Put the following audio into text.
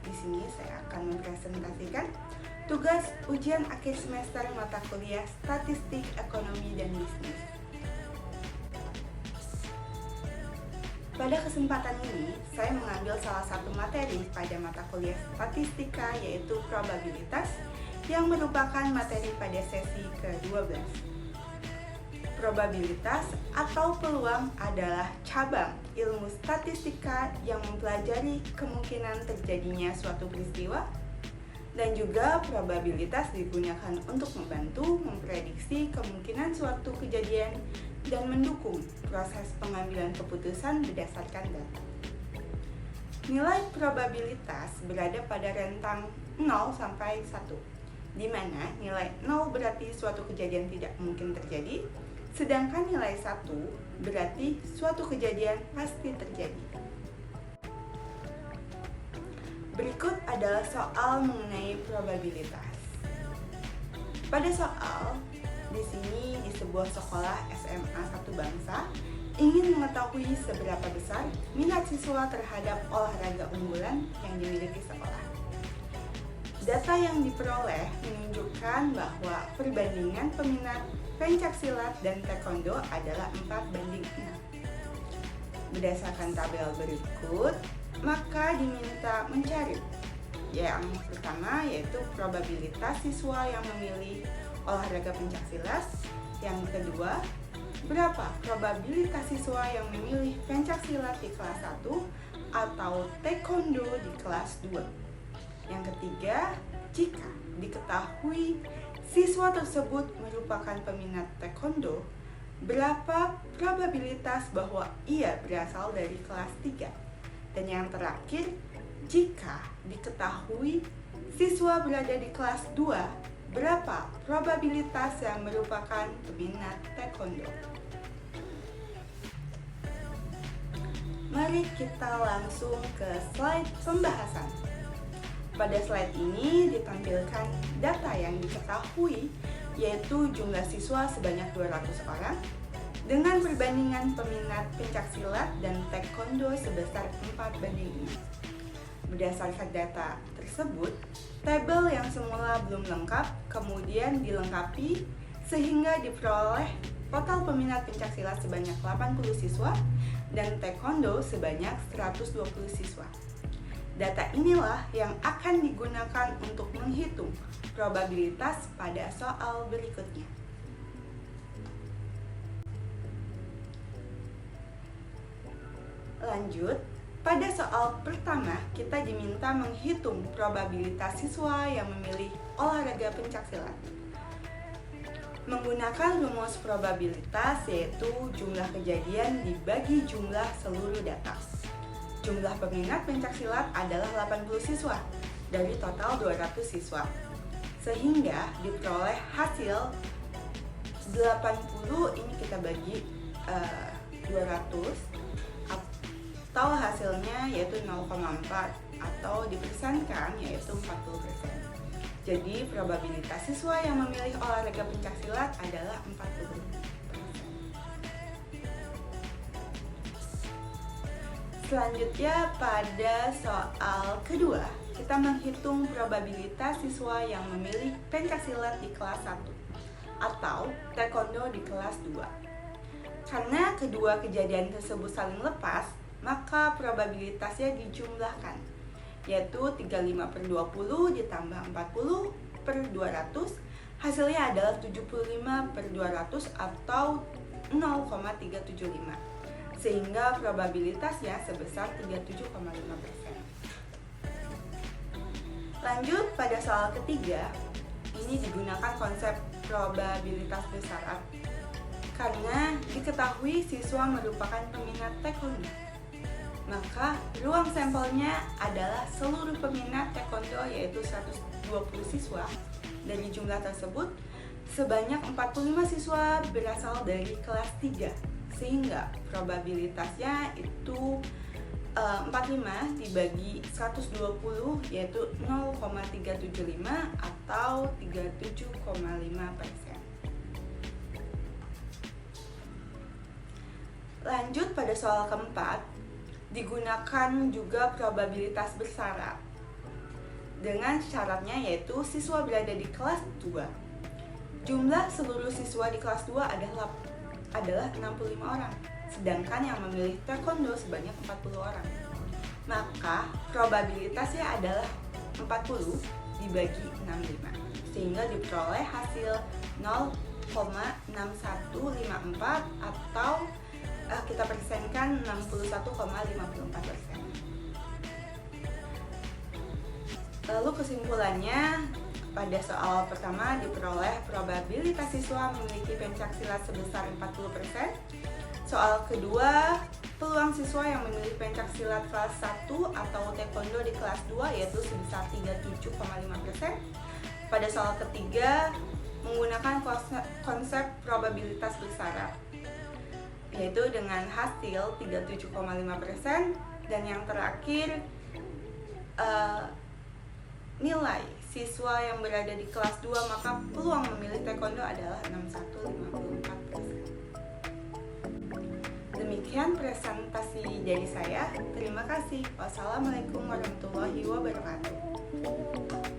Di sini saya akan mempresentasikan tugas ujian akhir semester mata kuliah Statistik, Ekonomi, dan Bisnis. Pada kesempatan ini, saya mengambil salah satu materi pada mata kuliah statistika, yaitu probabilitas, yang merupakan materi pada sesi ke-12. Probabilitas atau peluang adalah cabang ilmu statistika yang mempelajari kemungkinan terjadinya suatu peristiwa, dan juga probabilitas digunakan untuk membantu memprediksi kemungkinan suatu kejadian dan mendukung proses pengambilan keputusan berdasarkan data. Nilai probabilitas berada pada rentang 0 sampai 1, di mana nilai 0 berarti suatu kejadian tidak mungkin terjadi, sedangkan nilai 1 berarti suatu kejadian pasti terjadi. Berikut adalah soal mengenai probabilitas. Pada soal, di sini di sebuah sekolah SMA 1 bangsa ingin mengetahui seberapa besar minat siswa terhadap olahraga unggulan yang dimiliki sekolah. Data yang diperoleh menunjukkan bahwa perbandingan peminat pencaksilat dan taekwondo adalah 4:6. Berdasarkan tabel berikut, maka diminta mencari yang pertama yaitu probabilitas siswa yang memilih olahraga pencaksilat. Yang kedua, berapa probabilitas siswa yang memilih pencaksilat di kelas 1 atau taekwondo di kelas 2. Yang ketiga, jika diketahui siswa tersebut merupakan peminat taekwondo, berapa probabilitas bahwa ia berasal dari kelas 3. Dan yang terakhir, jika diketahui siswa berada di kelas 2, berapa probabilitas yang merupakan peminat taekwondo? Mari kita langsung ke slide pembahasan. Pada slide ini ditampilkan data yang diketahui, yaitu jumlah siswa sebanyak 200 orang, dengan perbandingan peminat pencaksilat dan taekwondo sebesar 4:6. Berdasarkan data tersebut, tabel yang semula belum lengkap kemudian dilengkapi sehingga diperoleh total peminat pencaksilat sebanyak 80 siswa dan taekwondo sebanyak 120 siswa. Data inilah yang akan digunakan untuk menghitung probabilitas pada soal berikutnya. Lanjut, pada soal pertama kita diminta menghitung probabilitas siswa yang memilih olahraga pencaksilat. Menggunakan rumus probabilitas yaitu jumlah kejadian dibagi jumlah seluruh data. Jumlah peminat pencaksilat adalah 80 siswa dari total 200 siswa. Sehingga diperoleh hasil 80 ini kita bagi 200 atau hasilnya yaitu 0,4 atau dipersenkan yaitu 40%. Jadi probabilitas siswa yang memilih olahraga pencaksilat adalah 40%. Selanjutnya pada soal kedua, kita menghitung probabilitas siswa yang memilih pencaksilat di kelas 1 atau taekwondo di kelas 2. Karena kedua kejadian tersebut saling lepas, maka probabilitasnya dijumlahkan, yaitu 35/20 ditambah 40/200, hasilnya adalah 75/200 atau 0,375, sehingga probabilitasnya sebesar 37,5%. Lanjut pada soal ketiga, ini digunakan konsep probabilitas bersyarat karena diketahui siswa merupakan peminat taekwondo. Maka ruang sampelnya adalah seluruh peminat taekwondo yaitu 120 siswa. Dari jumlah tersebut, sebanyak 45 siswa berasal dari kelas 3, sehingga probabilitasnya itu 45 dibagi 120 yaitu 0,375 atau 37,5%. Lanjut pada soal keempat, digunakan juga probabilitas bersyarat. dengan syaratnya yaitu siswa berada di kelas 2. Jumlah seluruh siswa di kelas 2 adalah 65 orang, sedangkan yang memilih taekwondo sebanyak 40 orang. Maka probabilitasnya adalah 40 dibagi 65, sehingga diperoleh hasil 0,6154 atau kita persenkan 61,54%. Lalu kesimpulannya, pada soal pertama diperoleh probabilitas siswa memiliki pencaksilat sebesar 40%. Soal kedua, peluang siswa yang memilih pencaksilat kelas 1 atau taekwondo di kelas 2 yaitu sebesar 37,5%. Pada soal ketiga, menggunakan konsep probabilitas bersyarat, yaitu dengan hasil 37,5%. Dan yang terakhir, nilai siswa yang berada di kelas 2 maka peluang memilih taekwondo adalah 61,54%. Demikian presentasi dari saya. Terima kasih. Wassalamualaikum warahmatullahi wabarakatuh.